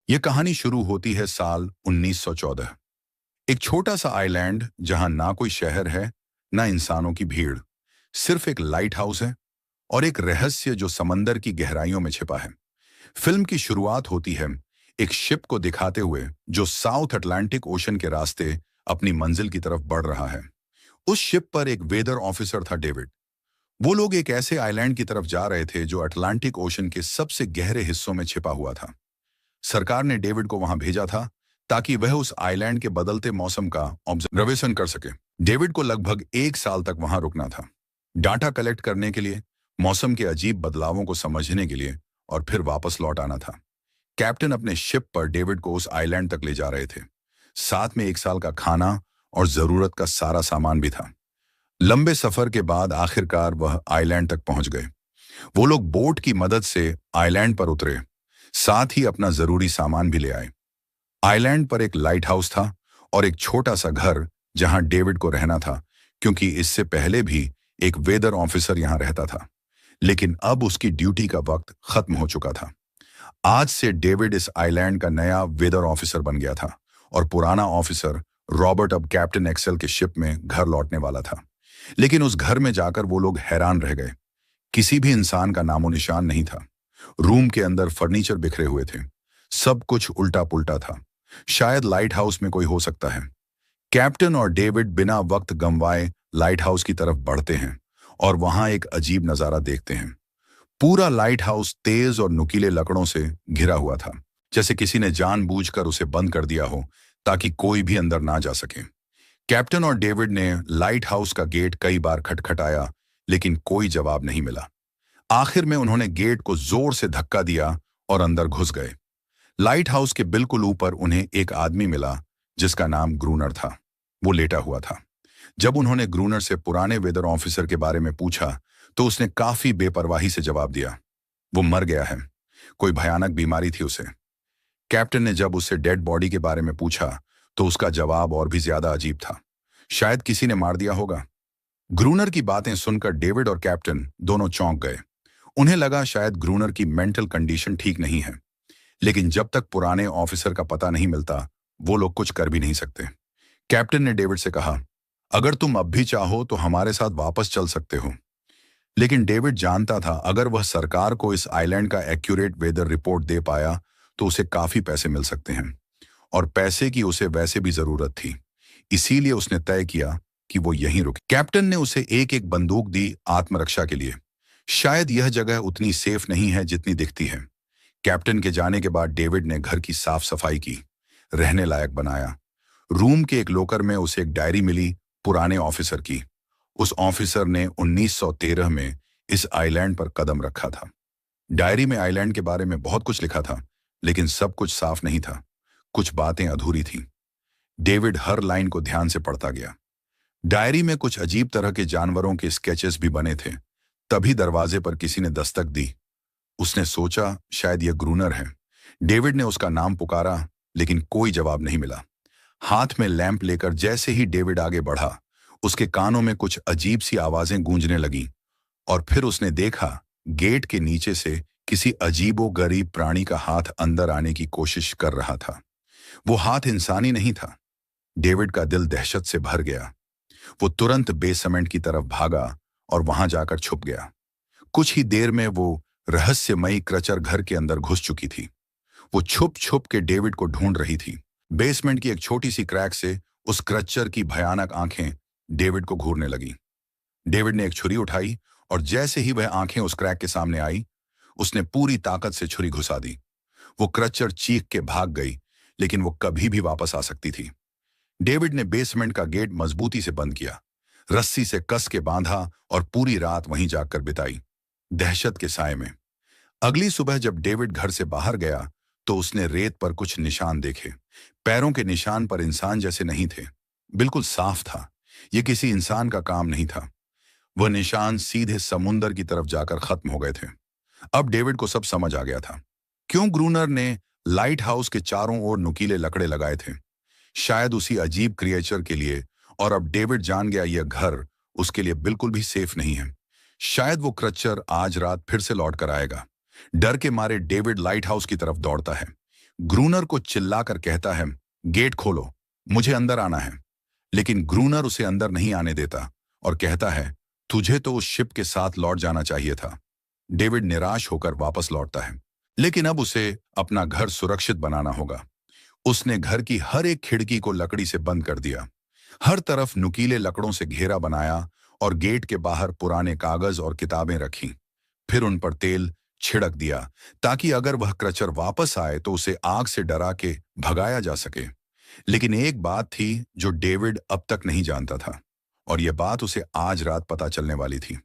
ये कहानी शुरू होती है साल 1914। एक छोटा सा आइलैंड जहां ना कोई शहर है, ना इंसानों की भीड़। सिर्फ एक लाइट हाउस है और एक रहस्य जो समंदर की गहराइयों में छिपा है। फिल्म की शुरुआत होती है एक शिप को दिखाते हुए जो साउथ अटलांटिक ओशन के रास्ते अपनी मंजिल की तरफ बढ़ रहा है। उस शिप पर एक वेदर ऑफिसर था, डेविड। वो लोग एक ऐसे आइलैंड की तरफ जा रहे थे जो अटलांटिक ओशन के सबसे गहरे हिस्सों में छिपा हुआ था। सरकार ने डेविड को वहां भेजा था ताकि वह उस आइलैंड के बदलते मौसम का ऑब्जर्वेशन कर सके। डेविड को लगभग 1 साल तक वहां रुकना था, डाटा कलेक्ट करने के लिए, मौसम के अजीब बदलावों को समझने के लिए, और फिर वापस लौट आना था। कैप्टन अपने शिप पर डेविड को उस आइलैंड तक ले जा रहे थे। साथ में 1 साल का खाना और जरूरत का सारा सामान भी था। लंबे सफर के बाद आखिरकार वह आइलैंड तक पहुंच गए। वो लोग बोट की मदद से आइलैंड पर उतरे, साथ ही अपना जरूरी सामान भी ले आए। आइलैंड पर एक लाइट हाउस था और एक छोटा सा घर जहां डेविड को रहना था, क्योंकि इससे पहले भी एक वेदर ऑफिसर यहां रहता था। लेकिन अब उसकी ड्यूटी का वक्त खत्म हो चुका था। आज से डेविड इस आइलैंड का नया वेदर ऑफिसर बन गया था और पुराना ऑफिसर रॉबर्ट अब कैप्टन एक्सेल के शिप में घर लौटने वाला था। लेकिन उस घर में जाकर वो लोग हैरान रह गए। किसी भी इंसान का नामो निशान नहीं था। रूम के अंदर फर्नीचर बिखरे हुए थे। सब कुछ उल्टा पुल्टा था। शायद लाइट हाउस में कोई हो सकता है। कैप्टन और डेविड बिना वक्त गंवाए लाइट हाउस की तरफ बढ़ते हैं और वहां एक अजीब नजारा देखते हैं। पूरा लाइट हाउस तेज और नुकीले लकड़ों से घिरा हुआ था, जैसे किसी ने जानबूझकर उसे बंद कर दिया हो ताकि कोई भी अंदर ना जा सके। कैप्टन और डेविड ने लाइट हाउस का गेट कई बार खटखटाया, लेकिन कोई जवाब नहीं मिला। आखिर में उन्होंने गेट को जोर से धक्का दिया और अंदर घुस गए। लाइट हाउस के बिल्कुल ऊपर उन्हें एक आदमी मिला जिसका नाम ग्रूनर था। वो लेटा हुआ था। जब उन्होंने ग्रूनर से पुराने वेदर ऑफिसर के बारे में पूछा तो उसने काफी बेपरवाही से जवाब दिया, वो मर गया है, कोई भयानक बीमारी थी उसे। कैप्टन ने जब उससे डेड बॉडी के बारे में पूछा तो उसका जवाब और भी ज्यादा अजीब था, शायद किसी ने मार दिया होगा। ग्रूनर की बातें सुनकर डेविड और कैप्टन दोनों चौंक गए। उन्हें लगा शायद ग्रूनर की मेंटल कंडीशन ठीक नहीं है, लेकिन जब तक पुराने ऑफिसर का पता नहीं मिलता वो लोग कुछ कर भी नहीं सकते। कैप्टन ने डेविड से कहा, अगर तुम अब भी चाहो तो हमारे साथ वापस चल सकते हो। लेकिन डेविड जानता था अगर वह सरकार को इस आइलैंड का एक्यूरेट वेदर रिपोर्ट दे पाया तो उसे काफी पैसे मिल सकते हैं, और पैसे की उसे वैसे भी जरूरत थी। इसीलिए उसने तय किया कि वो यहीं रुके। कैप्टन ने उसे एक एक बंदूक दी आत्मरक्षा के लिए। शायद यह जगह उतनी सेफ नहीं है जितनी दिखती है। कैप्टन के जाने के बाद डेविड ने घर की साफ सफाई की, रहने लायक बनाया। रूम के एक लोकर में उसे एक डायरी मिली पुराने ऑफिसर की। उस ऑफिसर ने 1913 में इस आइलैंड पर कदम रखा था। डायरी में आइलैंड के बारे में बहुत कुछ लिखा था, लेकिन सब कुछ साफ नहीं था। कुछ बातें अधूरी थीं। डेविड हर लाइन को ध्यान से पढ़ता गया। डायरी में कुछ अजीब तरह के जानवरों के स्केचेस भी बने थे। तभी दरवाजे पर किसी ने दस्तक दी। उसने सोचा शायद यह ग्रूनर है। डेविड ने उसका नाम पुकारा, लेकिन कोई जवाब नहीं मिला। हाथ में लैंप लेकर जैसे ही डेविड आगे बढ़ा, उसके कानों में कुछ अजीब सी आवाजें गूंजने लगीं, और फिर उसने देखा गेट के नीचे से किसी अजीबो गरीब प्राणी का हाथ अंदर आने की कोशिश कर रहा था। वो हाथ इंसानी नहीं था। डेविड का दिल दहशत से भर गया। वो तुरंत बेसमेंट की तरफ भागा और वहां जाकर छुप गया। कुछ ही देर में वो रहस्यमयी क्रचर घर के अंदर घुस चुकी थी। वो छुप छुप के डेविड को ढूंढ रही थी। बेसमेंट की एक छोटी सी क्रैक से उस क्रचर की भयानक आंखें डेविड को घूरने लगी। डेविड ने एक छुरी उठाई और जैसे ही वह आंखें उस क्रैक के सामने आई, उसने पूरी ताकत से छुरी घुसा दी। वो क्रचर चीख के भाग गई, लेकिन वो कभी भी वापस आ सकती थी। डेविड ने बेसमेंट का गेट मजबूती से बंद किया, रस्सी से कस के बांधा और पूरी रात वहीं जाकर बिताई, दहशत के साए में। अगली सुबह जब डेविड घर से बाहर गया तो उसने रेत पर कुछ निशान देखे। पैरों के निशान पर इंसान जैसे नहीं थे, बिल्कुल साफ था। यह किसी इंसान का काम नहीं था। वह निशान सीधे समुंदर की तरफ जाकर खत्म हो गए थे। अब डेविड को सब समझ आ गया था क्यों ग्रूनर ने लाइट हाउस के चारों ओर नुकीले लकड़े लगाए थे, शायद उसी अजीब क्रिएचर के लिए। और अब डेविड जान गया यह घर उसके लिए बिल्कुल भी सेफ नहीं है। शायद वो क्रचर आज रात फिर से लौट कर आएगा। डर के मारे डेविड लाइट हाउस की तरफ दौड़ता है। ग्रूनर को चिल्लाकर कहता है, गेट खोलो, मुझे अंदर आना है। लेकिन ग्रूनर उसे अंदर नहीं आने देता और कहता है, तुझे तो उस शिप के साथ लौट जाना चाहिए था। डेविड निराश होकर वापस लौटता है, लेकिन अब उसे अपना घर सुरक्षित बनाना होगा। उसने घर की हर एक खिड़की को लकड़ी से बंद कर दिया, हर तरफ नुकीले लकड़ों से घेरा बनाया और गेट के बाहर पुराने कागज और किताबें रखीं। फिर उन पर तेल छिड़क दिया ताकि अगर वह क्रचर वापस आए तो उसे आग से डरा के भगाया जा सके। लेकिन एक बात थी जो डेविड अब तक नहीं जानता था, और यह बात उसे आज रात पता चलने वाली थी।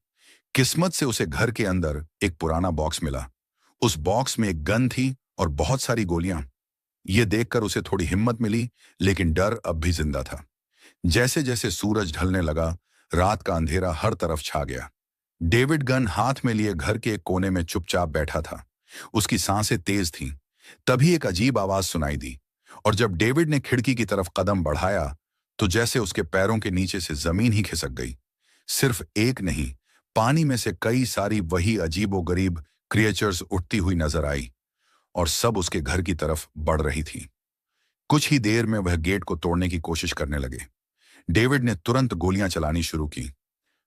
किस्मत से उसे घर के अंदर एक पुराना बॉक्स मिला। उस बॉक्स में एक गन थी और बहुत सारी गोलियां। यह देखकर उसे थोड़ी हिम्मत मिली, लेकिन डर अब भी जिंदा था। जैसे जैसे सूरज ढलने लगा, रात का अंधेरा हर तरफ छा गया। डेविड गन हाथ में लिए घर के एक कोने में चुपचाप बैठा था। उसकी सांसें तेज थीं। तभी एक अजीब आवाज सुनाई दी, और जब डेविड ने खिड़की की तरफ कदम बढ़ाया तो जैसे उसके पैरों के नीचे से जमीन ही खिसक गई। सिर्फ एक नहीं, पानी में से कई सारी वही अजीबोगरीब क्रिएचर्स उठती हुई नजर आई, और सब उसके घर की तरफ बढ़ रही थी। कुछ ही देर में वह गेट को तोड़ने की कोशिश करने लगे। डेविड ने तुरंत गोलियां चलानी शुरू की।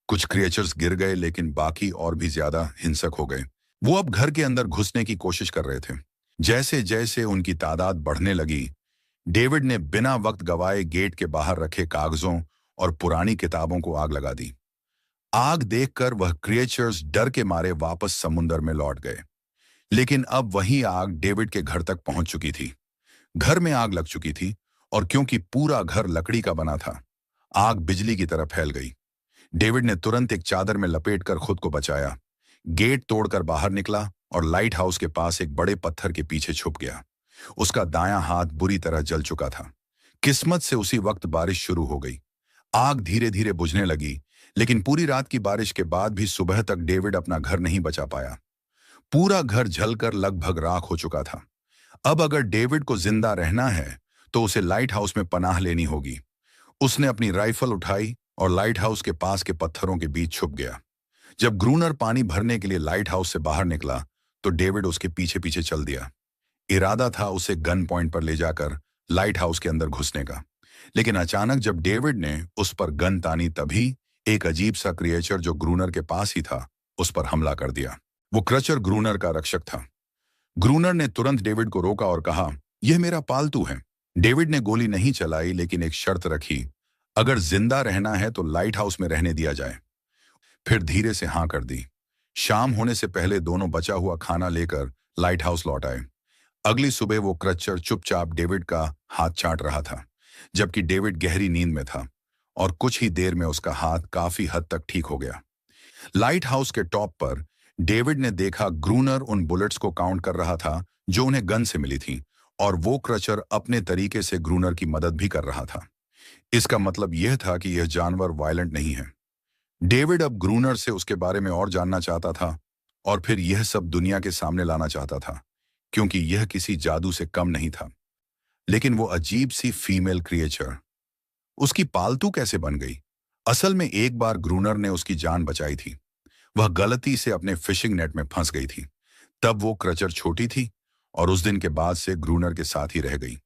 कुछ क्रिएचर्स गिर गए, लेकिन बाकी और भी ज्यादा हिंसक हो गए। वो अब घर के अंदर घुसने की कोशिश कर रहे थे। जैसे जैसे उनकी तादाद बढ़ने लगी, डेविड ने बिना वक्त गवाए गेट के बाहर रखे कागजों और पुरानी किताबों को आग लगा दी। आग देखकर वह क्रिएचर्स डर के मारे वापस समुंदर में लौट गए। लेकिन अब वही आग डेविड के घर तक पहुंच चुकी थी। घर में आग लग चुकी थी, और क्योंकि पूरा घर लकड़ी का बना था, आग बिजली की तरह फैल गई। डेविड ने तुरंत एक चादर में लपेटकर खुद को बचाया, गेट तोड़कर बाहर निकला और लाइट हाउस के पास एक बड़े पत्थर के पीछे छुप गया। उसका दायां हाथ बुरी तरह जल चुका था। किस्मत से उसी वक्त बारिश शुरू हो गई। आग धीरे धीरे बुझने लगी, लेकिन पूरी रात की बारिश के बाद भी सुबह तक डेविड अपना घर नहीं बचा पाया। पूरा घर जलकर लगभग राख हो चुका था। अब अगर डेविड को जिंदा रहना है तो उसे लाइट हाउस में पनाह लेनी होगी। उसने अपनी राइफल उठाई और लाइट हाउस के पास के पत्थरों के बीच छुप गया। जब ग्रूनर पानी भरने के लिए लाइट हाउस से बाहर निकला तो डेविड उसके पीछे पीछे चल दिया। इरादा था उसे गन पॉइंट पर ले जाकर लाइट हाउस के अंदर घुसने का। लेकिन अचानक जब डेविड ने उस पर गन तानी, तभी एक अजीब सा क्रिएचर जो ग्रूनर के पास ही था उस पर हमला कर दिया। वो क्रचर ग्रूनर का रक्षक था। ग्रूनर ने तुरंत डेविड को रोका और कहा, यह मेरा पालतू है। डेविड ने गोली नहीं चलाई, लेकिन एक शर्त रखी, अगर जिंदा रहना है तो लाइट हाउस में रहने दिया जाए। फिर धीरे से हाँ कर दी। शाम होने से पहले दोनों बचा हुआ खाना लेकर लाइट हाउस लौट आए। अगली सुबह वो क्रचर चुपचाप डेविड का हाथ चाट रहा था, जबकि डेविड गहरी नींद में था, और कुछ ही देर में उसका हाथ काफी हद तक ठीक हो गया। लाइट हाउस के टॉप पर डेविड ने देखा ग्रूनर उन बुलेट्स को काउंट कर रहा था जो उन्हें गन से मिली थी, और वो क्रचर अपने तरीके से ग्रूनर की मदद भी कर रहा था। इसका मतलब यह था कि यह जानवर वायलेंट नहीं है। डेविड अब ग्रूनर से उसके बारे में और जानना चाहता था, और फिर यह सब दुनिया के सामने लाना चाहता था, क्योंकि यह किसी जादू से कम नहीं था। लेकिन वो अजीब सी फीमेल क्रिएचर उसकी पालतू कैसे बन गई? असल में एक बार ग्रूनर ने उसकी जान बचाई थी। वह गलती से अपने फिशिंग नेट में फंस गई थी। तब वो क्रचर छोटी थी, और उस दिन के बाद से ग्रूनर के साथ ही रह गई।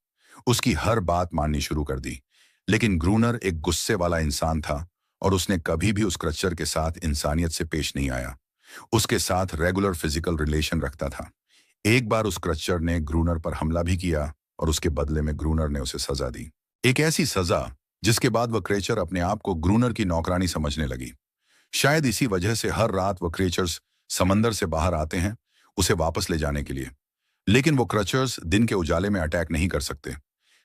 उसकी हर बात माननी शुरू कर दी। लेकिन ग्रूनर एक गुस्से वाला इंसान था, और उसने कभी भी उस क्रचर के साथ इंसानियत से पेश नहीं आया। उसके साथ रेगुलर फिजिकल रिलेशन रखता था। एक बार उस क्रचर ने ग्रूनर पर हमला भी किया, और उसके बदले में ग्रूनर ने उसे सजा दी। एक ऐसी सजा जिसके बाद वह क्रिएचर अपने आप को ग्रूनर की नौकरानी समझने लगी। शायद इसी वजह से हर रात वह क्रिएचर्स समंदर से बाहर आते हैं उसे वापस ले जाने के लिए। लेकिन वो क्रिएचर्स दिन के उजाले में अटैक नहीं कर सकते।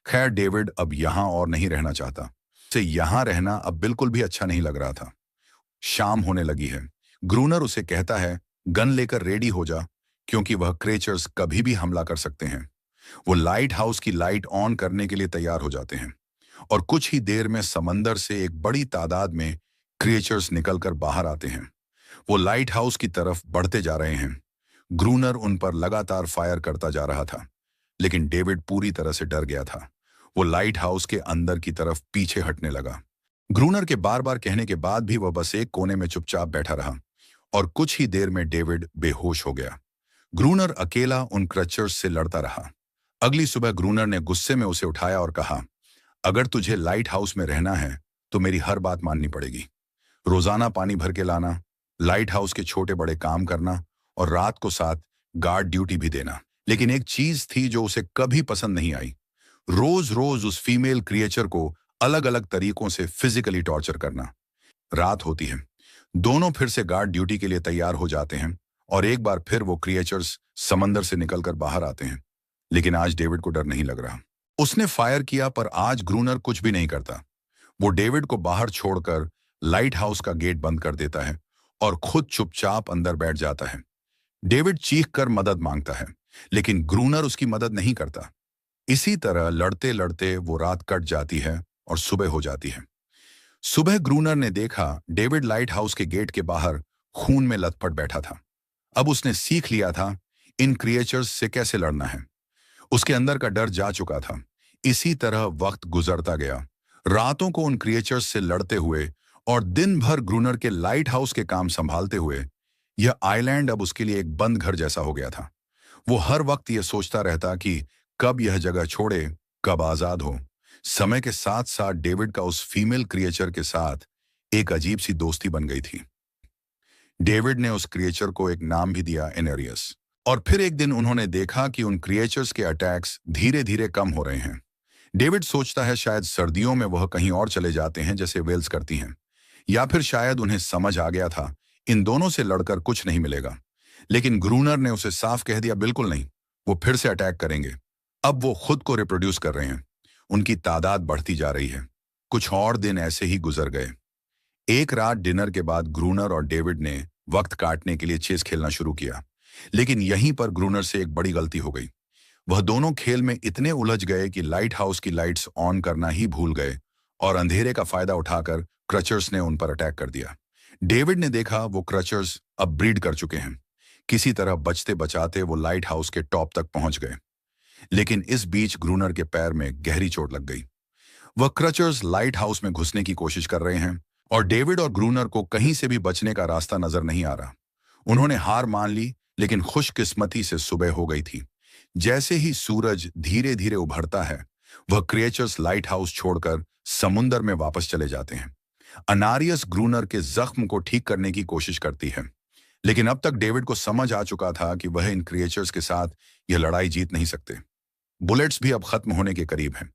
खैर, डेविड अब यहां और नहीं रहना चाहता। उसे यहां रहना अब बिल्कुल भी अच्छा नहीं लग रहा था। शाम होने लगी है। ग्रूनर उसे कहता है, गन लेकर रेडी हो जा, क्योंकि वह क्रिएचर्स कभी भी हमला कर सकते हैं। वो लाइट हाउस की लाइट ऑन करने के लिए तैयार हो जाते हैं, और कुछ ही देर में समंदर से एक बड़ी तादाद में क्रिएचर्स निकलकर बाहर आते हैं। वो लाइट हाउस की तरफ बढ़ते जा रहे हैं। ग्रूनर उन पर लगातार फायर करता जा रहा था, लेकिन डेविड पूरी तरह से डर गया था। वो लाइट हाउस के अंदर की तरफ पीछे हटने लगा। ग्रूनर के बार बार कहने के बाद भी वह बस एक कोने में चुपचाप बैठा रहा, और कुछ ही देर में डेविड बेहोश हो गया। ग्रूनर अकेला उन क्रचर्स से लड़ता रहा। अगली सुबह ग्रूनर ने गुस्से में उसे उठाया और कहा, अगर तुझे लाइट हाउस में रहना है तो मेरी हर बात माननी पड़ेगी। रोजाना पानी भर के लाना, लाइट हाउस के छोटे बड़े काम करना और रात को साथ गार्ड ड्यूटी भी देना। लेकिन एक चीज थी जो उसे कभी पसंद नहीं आई, रोज रोज उस फीमेल क्रिएचर को अलग अलग तरीकों से फिजिकली टॉर्चर करना। रात होती है, दोनों फिर से गार्ड ड्यूटी के लिए तैयार हो जाते हैं और एक बार फिर वो क्रिएचर्स समंदर से निकलकर बाहर आते हैं। लेकिन आज डेविड को डर नहीं लग रहा। उसने फायर किया पर आज ग्रूनर कुछ भी नहीं करता। वो डेविड को बाहर छोड़कर लाइट हाउस का गेट बंद कर देता है और खुद चुपचाप अंदर बैठ जाता है। डेविड चीख कर मदद मांगता है, लेकिन ग्रूनर उसकी मदद नहीं करता। इसी तरह लड़ते लड़ते वो रात कट जाती है और सुबह हो जाती है। सुबह ग्रूनर ने देखा डेविड लाइट हाउस के गेट के बाहर खून में लथपथ बैठा था। अब उसने सीख लिया था इन क्रिएचर्स से कैसे लड़ना है। उसके अंदर का डर जा चुका था। इसी तरह वक्त गुजरता गया, रातों को उन क्रिएचर्स से लड़ते हुए और दिन भर ग्रूनर के लाइट हाउस के काम संभालते हुए यह आइलैंड अब उसके लिए एक बंद घर जैसा हो गया था। वो हर वक्त यह सोचता रहता कि कब यह जगह छोड़े, कब आजाद हो। समय के साथ साथ डेविड का उस फीमेल क्रिएचर के साथ एक अजीब सी दोस्ती बन गई थी। डेविड ने उस क्रिएचर को एक नाम भी दिया, एनेरियस। और फिर एक दिन उन्होंने देखा कि उन क्रिएचर्स के अटैक्स धीरे धीरे कम हो रहे हैं। डेविड सोचता है शायद सर्दियों में वह कहीं और चले जाते हैं जैसे वेल्स करती हैं, या फिर शायद उन्हें समझ आ गया था इन दोनों से लड़कर कुछ नहीं मिलेगा। लेकिन ग्रूनर ने उसे साफ कह दिया, बिल्कुल नहीं, वो फिर से अटैक करेंगे। अब वो खुद को रिप्रोड्यूस कर रहे हैं, उनकी तादाद बढ़ती जा रही है। कुछ और दिन ऐसे ही गुजर गए। एक रात डिनर के बाद ग्रूनर और डेविड ने वक्त काटने के लिए चेस खेलना शुरू किया। लेकिन यहीं पर ग्रूनर से एक बड़ी गलती हो गई। वह दोनों खेल में इतने उलझ गए कि लाइट हाउस की लाइट्स ऑन करना ही भूल गए और अंधेरे का फायदा उठाकर क्रचर्स ने उन पर अटैक कर दिया। डेविड ने देखा वो क्रचर्स अब ब्रीड कर चुके हैं। किसी तरह बचते बचाते वो लाइट हाउस के टॉप तक पहुंच गए। लेकिन इस बीच ग्रूनर के पैर में गहरी चोट लग गई। वह क्रचर्स लाइट हाउस में घुसने की कोशिश कर रहे हैं और डेविड और ग्रूनर को कहीं से भी बचने का रास्ता नजर नहीं आ रहा। उन्होंने हार मान ली, लेकिन खुशकिस्मती से सुबह हो गई थी। जैसे ही सूरज धीरे धीरे उभरता है, वह क्रिएचर्स लाइट हाउस छोड़कर समुंदर में वापस चले जाते हैं। अनारियस ग्रूनर के जख्म को ठीक करने की कोशिश करती है, लेकिन अब तक डेविड को समझ आ चुका था कि वह इन क्रिएचर्स के साथ यह लड़ाई जीत नहीं सकते। बुलेट्स भी अब खत्म होने के करीब हैं।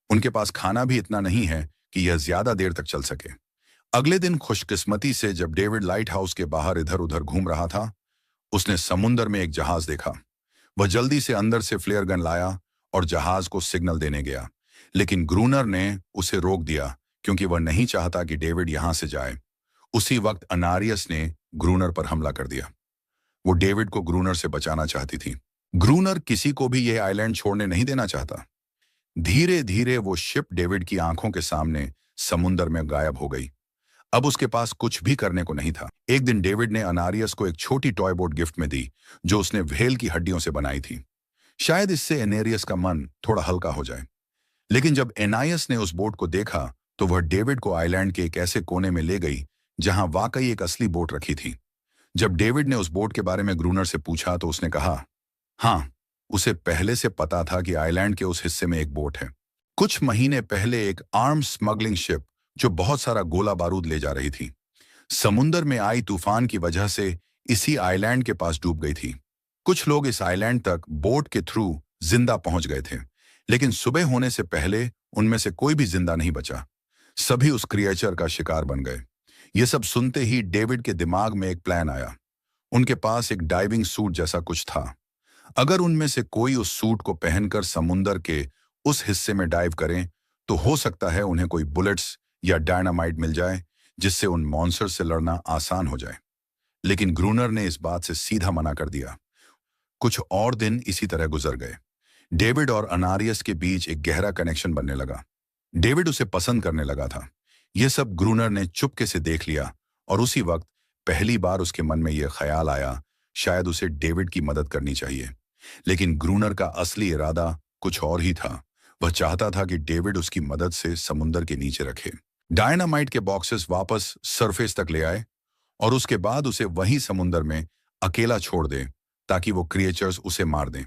उनके पास खाना भी इतना नहीं है कि यह ज्यादा देर तक चल सके। अगले दिन खुशकिस्मती से जब डेविड लाइट हाउस के बाहर इधर उधर घूम रहा था, उसने समुंदर में एक जहाज देखा। वह जल्दी से अंदर से फ्लेयर गन लाया और जहाज को सिग्नल देने गया, लेकिन ग्रूनर ने उसे रोक दिया क्योंकि वह नहीं चाहता कि डेविड यहां से जाए। उसी वक्त अनारियस ने ग्रूनर पर हमला कर दिया। वो डेविड को ग्रूनर से बचाना चाहती थी। ग्रूनर किसी को भी यह आइलैंड छोड़ने नहीं देना चाहता। धीरे धीरे वो शिप डेविड की आंखों के सामने समुंदर में गायब हो गई। अब उसके पास कुछ भी करने को नहीं था। एक दिन डेविड ने अनारियस को एक छोटी टॉय बोट गिफ्ट में दी जो उसने व्हेल की हड्डियों से बनाई थी। शायद इससे एनेरियस का मन थोड़ा हल्का हो जाए। लेकिन जब एनायस ने उस बोट को देखा तो वह डेविड को आइलैंड के एक ऐसे कोने में ले गई जहां वाकई एक असली बोट रखी थी। जब डेविड ने उस बोट के बारे में ग्रूनर से पूछा तो उसने कहा, हाँ, उसे पहले से पता था कि आइलैंड के उस हिस्से में एक बोट है। कुछ महीने पहले एक आर्म्स स्मगलिंग शिप जो बहुत सारा गोला बारूद ले जा रही थी, समुंदर में आई तूफान की वजह से इसी आइलैंड के पास डूब गई थी। कुछ लोग इस आइलैंड तक बोट के थ्रू जिंदा पहुंच गए थे, लेकिन सुबह होने से पहले उनमें से कोई भी जिंदा नहीं बचा। सभी उस क्रिएचर का शिकार बन गए। ये सब सुनते ही डेविड के दिमाग में एक प्लान आया। उनके पास एक डाइविंग सूट जैसा कुछ था। अगर उनमें से कोई उस सूट को पहनकर समुंदर के उस हिस्से में डाइव करें तो हो सकता है उन्हें कोई बुलेट्स या डायनामाइट मिल जाए जिससे उन मॉन्स्टर से लड़ना आसान हो जाए। लेकिन ग्रूनर ने इस बात से सीधा मना कर दिया। कुछ और दिन इसी तरह गुजर गए। डेविड और अनारियस के बीच एक गहरा कनेक्शन बनने लगा। डेविड उसे पसंद करने लगा था। यह सब ग्रूनर ने चुपके से देख लिया और उसी वक्त पहली बार उसके मन में यह ख्याल आया शायद उसे डेविड की मदद करनी चाहिए। लेकिन ग्रूनर का असली इरादा कुछ और ही था। वह चाहता था कि डेविड उसकी मदद से समुंदर के नीचे रखे, डायनामाइट के बॉक्सेस वापस सरफेस तक ले आए और उसके बाद उसे वहीं समुंदर में अकेला छोड़ दे ताकि वो क्रिएचर्स उसे मार दें।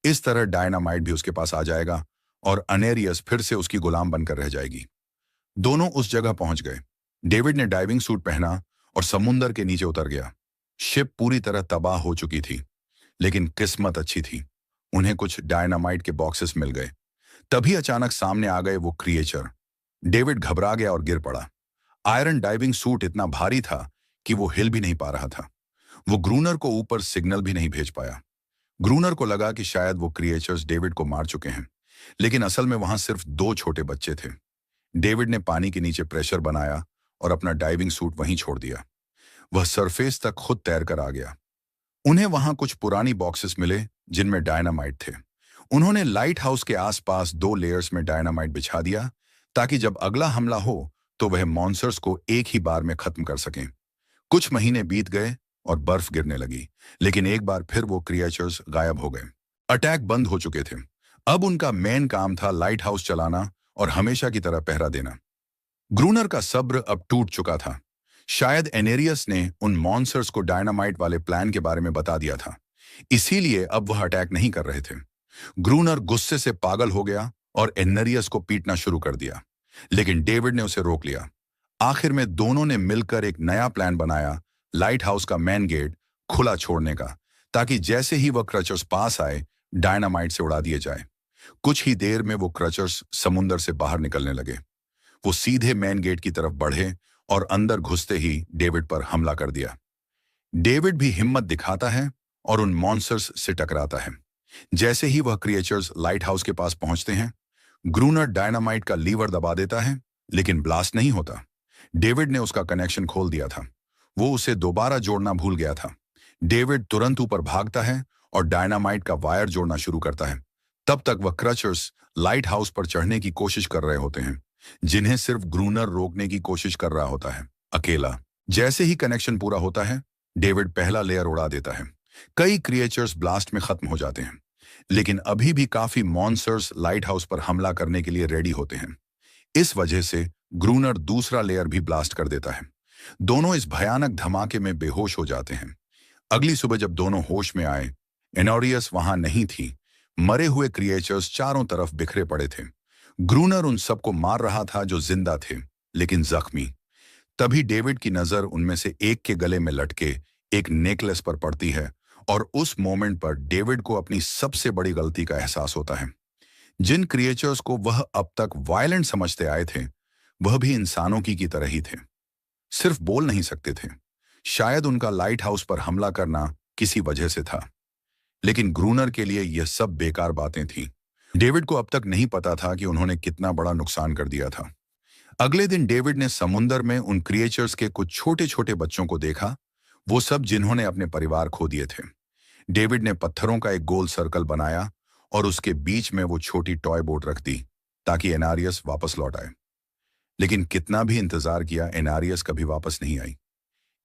इस तरह डायनामाइट भी उसके पास आ जाएगा और अनेरियस फिर से उसकी गुलाम बनकर रह जाएगी। दोनों उस जगह पहुंच गए। डेविड ने डाइविंग सूट पहना और समुंदर के नीचे उतर गया। शिप पूरी तरह तबाह हो चुकी थी, लेकिन किस्मत अच्छी थी। उन्हें कुछ डायनामाइट के बॉक्सेस मिल गए। तभी अचानक सामने आ गए वो क्रिएचर। डेविड घबरा गया और गिर पड़ा। आयरन डाइविंग सूट इतना भारी था कि वो हिल भी नहीं पा रहा था। वो ग्रूनर को ऊपर सिग्नल भी नहीं भेज पाया। ग्रूनर को लगा कि शायद वो क्रिएचर्स डेविड को मार चुके हैं, लेकिन असल में वहां सिर्फ दो छोटे बच्चे थे। डेविड ने पानी के नीचे प्रेशर बनाया और अपना डाइविंग सूट वहीं छोड़ दिया। वह सरफेस तक खुद तैर कर आ गया। उन्हें वहां कुछ पुरानी बॉक्सेस मिले जिनमें डायनामाइट थे। उन्होंने लाइट हाउस के आसपास 2 लेयर्स में डायनामाइट बिछा दिया ताकि जब अगला हमला हो तो वह मॉन्स्टर्स को एक ही बार में खत्म कर सकें। कुछ महीने बीत गए और बर्फ गिरने लगी, लेकिन एक बार फिर वो क्रिएचर्स गायब हो गए। अटैक बंद हो चुके थे। अब उनका मेन काम था लाइट हाउस चलाना और हमेशा की तरह पहरा देना। ग्रूनर का सब्र अब टूट चुका था। शायद एनेरियस ने उन मॉन्स्टर्स को डायनामाइट वाले प्लान के बारे में बता दिया था, इसीलिए अब वह अटैक नहीं कर रहे थे। ग्रूनर गुस्से से पागल हो गया और एनेरियस को पीटना शुरू कर दिया, लेकिन डेविड ने उसे रोक लिया। आखिर में दोनों ने मिलकर एक नया प्लान बनाया, लाइट हाउस का मेन गेट खुला छोड़ने का, ताकि जैसे ही वह क्रचर्स पास आए डायनामाइट से उड़ा दिए जाए। कुछ ही देर में वो क्रचर्स समुंदर से बाहर निकलने लगे। वो सीधे मेन गेट की तरफ बढ़े और अंदर घुसते ही डेविड पर हमला कर दिया। डेविड भी हिम्मत दिखाता है और उन मॉन्स्टर्स से टकराता है। जैसे ही वह क्रिएचर्स लाइट हाउस के पास पहुंचते हैं, ग्रूनर डायनामाइट का लीवर दबा देता है, लेकिन ब्लास्ट नहीं होता। डेविड ने उसका कनेक्शन खोल दिया था। वो उसे दोबारा जोड़ना भूल गया था। डेविड तुरंत ऊपर भागता है और डायनामाइट का वायर जोड़ना शुरू करता है। तब तक वह क्रचर्स लाइट हाउस पर चढ़ने की कोशिश कर रहे होते हैं, जिन्हें सिर्फ ग्रूनर रोकने की कोशिश कर रहा होता है, अकेला। जैसे ही कनेक्शन पूरा होता है, डेविड पहला लेयर उड़ा देता है। कई क्रिएचर्स ब्लास्ट में खत्म हो जाते हैं, लेकिन अभी भी काफी मॉन्स्टर्स लाइट हाउस पर हमला करने के लिए रेडी होते हैं। इस वजह से ग्रूनर दूसरा लेयर भी ब्लास्ट कर देता है। दोनों इस भयानक धमाके में बेहोश हो जाते हैं। अगली सुबह जब दोनों होश में आए, एनोरियस वहां नहीं थी। मरे हुए क्रिएचर्स चारों तरफ बिखरे पड़े थे। ग्रूनर उन सबको मार रहा था जो जिंदा थे, लेकिन जख्मी। तभी डेविड की नजर उनमें से एक के गले में लटके एक नेकलेस पर पड़ती है और उस मोमेंट पर डेविड को अपनी सबसे बड़ी गलती का एहसास होता है। जिन क्रिएचर्स को वह अब तक वायलेंट समझते आए थे, वह भी इंसानों की तरह ही थे। सिर्फ बोल नहीं सकते थे। शायद उनका लाइट हाउस पर हमला करना किसी वजह से था, लेकिन ग्रूनर के लिए यह सब बेकार बातें थीं। डेविड को अब तक नहीं पता था कि उन्होंने कितना बड़ा नुकसान कर दिया था। अगले दिन डेविड ने समुंदर में उन क्रिएचर्स के कुछ छोटे छोटे बच्चों को देखा, वो सब जिन्होंने अपने परिवार खो दिए थे। डेविड ने पत्थरों का एक गोल सर्कल बनाया और उसके बीच में वो छोटी टॉय बोट रख दी ताकि एनारियस वापस लौट आए। लेकिन कितना भी इंतजार किया, एनारियस कभी वापस नहीं आई।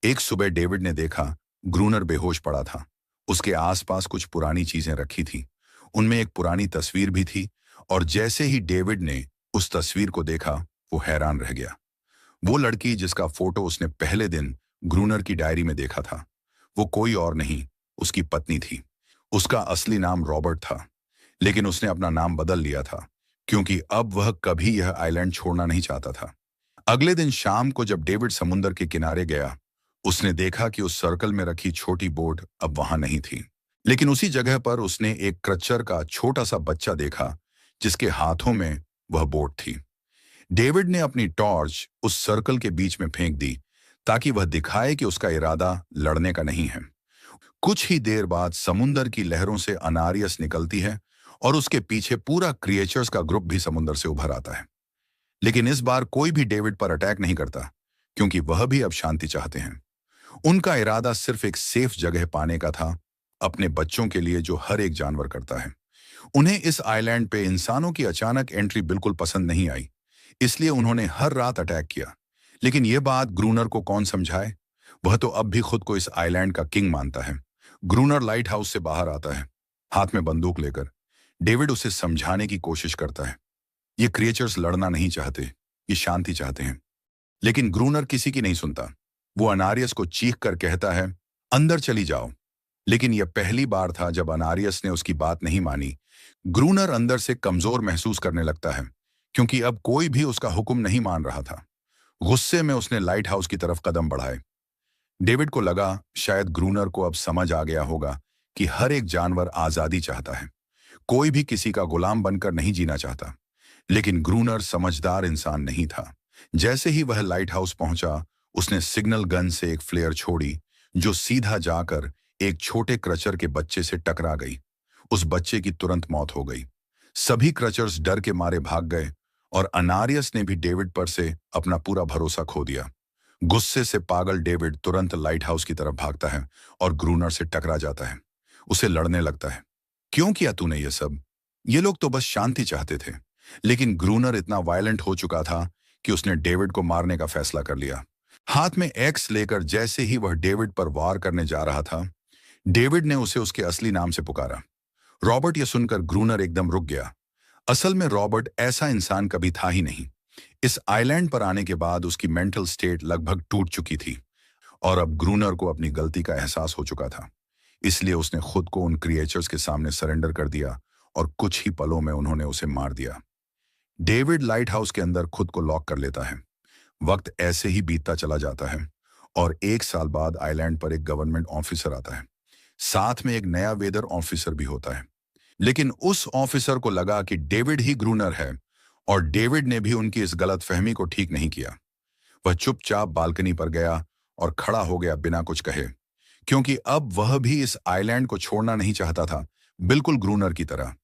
एक सुबह डेविड ने देखा ग्रूनर बेहोश पड़ा था। उसके आसपास कुछ पुरानी चीजें रखी थी। उनमें एक पुरानी तस्वीर भी थी, और जैसे ही डेविड ने उस तस्वीर को देखा, वो हैरान रह गया। वो लड़की जिसका फोटो उसने पहले दिन ग्रूनर की डायरी में देखा था, वो कोई और नहीं, उसकी पत्नी थी। उसका असली नाम रॉबर्ट था, लेकिन उसने अपना नाम बदल लिया था क्योंकि अब वह कभी यह आइलैंड छोड़ना नहीं चाहता था। अगले दिन शाम को जब डेविड समुंदर के किनारे गया, उसने देखा कि उस सर्कल में रखी छोटी बोट अब वहां नहीं थी, लेकिन उसी जगह पर उसने एक क्रच्चर का छोटा सा बच्चा देखा जिसके हाथों में वह बोट थी। डेविड ने अपनी टॉर्च उस सर्कल के बीच में फेंक दी ताकि वह दिखाए कि उसका इरादा लड़ने का नहीं है। कुछ ही देर बाद समुंदर की लहरों से अनारियस निकलती है और उसके पीछे पूरा क्रिएचर्स का ग्रुप भी समुंदर से उभर आता है। लेकिन इस बार कोई भी डेविड पर अटैक नहीं करता, क्योंकि वह भी अब शांति चाहते हैं। उनका इरादा सिर्फ एक सेफ जगह पाने का था, अपने बच्चों के लिए जो हर एक जानवर करता है। उन्हें इस आइलैंड पे इंसानों की अचानक एंट्री बिल्कुल पसंद नहीं आई, इसलिए उन्होंने हर रात अटैक किया। लेकिन यह बात ग्रूनर को कौन समझाए? वह तो अब भी खुद को इस आइलैंड का किंग मानता है। ग्रूनर लाइट हाउस से बाहर आता है, हाथ में बंदूक लेकर। डेविड उसे समझाने की कोशिश करता है। ये क्रिएचर्स लड़ना नहीं चाहते, ये शांति चाहते हैं। लेकिन ग्रूनर किसी की नहीं सुनता। वो अनारियस को चीख कर कहता है, अंदर चली जाओ। लेकिन यह पहली बार था जब अनारियस ने उसकी बात नहीं मानी। ग्रूनर अंदर से कमजोर महसूस करने लगता है, क्योंकि अब कोई भी उसका हुक्म नहीं मान रहा था। गुस्से में उसने लाइट हाउस की तरफ कदम बढ़ाए। डेविड को लगा शायद ग्रूनर को अब समझ आ गया होगा कि हर एक जानवर आजादी चाहता है, कोई भी किसी का गुलाम बनकर नहीं जीना चाहता। लेकिन ग्रूनर समझदार इंसान नहीं था। जैसे ही वह लाइट हाउस पहुंचा, उसने सिग्नल गन से एक फ्लेयर छोड़ी, जो सीधा जाकर एक छोटे क्रचर के बच्चे से टकरा गई। उस बच्चे की तुरंत मौत हो गई। सभी क्रचर्स डर के मारे भाग गए और अनारियस ने भी डेविड पर से अपना पूरा भरोसा खो दिया। गुस्से से पागल डेविड तुरंत लाइट हाउस की तरफ भागता है और ग्रूनर से टकरा जाता है। उसे लड़ने लगता है। क्यों किया तूने ये सब? ये लोग तो बस शांति चाहते थे। लेकिन ग्रूनर इतना वायलेंट हो चुका था कि उसने डेविड को मारने का फैसला कर लिया। हाथ में एक्स लेकर जैसे ही वह डेविड पर वार करने जा रहा था, डेविड ने उसे उसके असली नाम से पुकारा। रॉबर्ट। यह सुनकर ग्रूनर एकदम रुक गया। असल में रॉबर्ट ऐसा इंसान कभी था ही नहीं। इस आइलैंड पर आने के बाद उसकी मेंटल स्टेट लगभग टूट चुकी थी और अब ग्रूनर को अपनी गलती का एहसास हो चुका था। इसलिए उसने खुद को उन क्रिएचर्स के सामने सरेंडर कर दिया और कुछ ही पलों में उन्होंने उसे मार दिया। डेविड लाइट हाउस के अंदर खुद को लॉक कर लेता है। वक्त ऐसे ही बीतता चला जाता है और 1 साल बाद आइलैंड पर एक गवर्नमेंट ऑफिसर आता है। साथ में एक नया वेदर ऑफिसर भी होता है। लेकिन उस ऑफिसर को लगा कि डेविड ही ग्रूनर है और डेविड ने भी उनकी इस गलतफहमी को ठीक नहीं किया। वह चुपचाप बालकनी पर गया और खड़ा हो गया बिना कुछ कहे, क्योंकि अब वह भी इस आइलैंड को छोड़ना नहीं चाहता था, बिल्कुल ग्रूनर की तरह।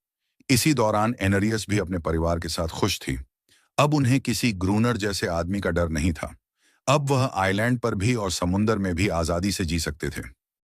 इसी दौरान एनरियस भी अपने परिवार के साथ खुश थी। अब उन्हें किसी ग्रूनर जैसे आदमी का डर नहीं था। अब वह आइलैंड पर भी और समुंदर में भी आजादी से जी सकते थे।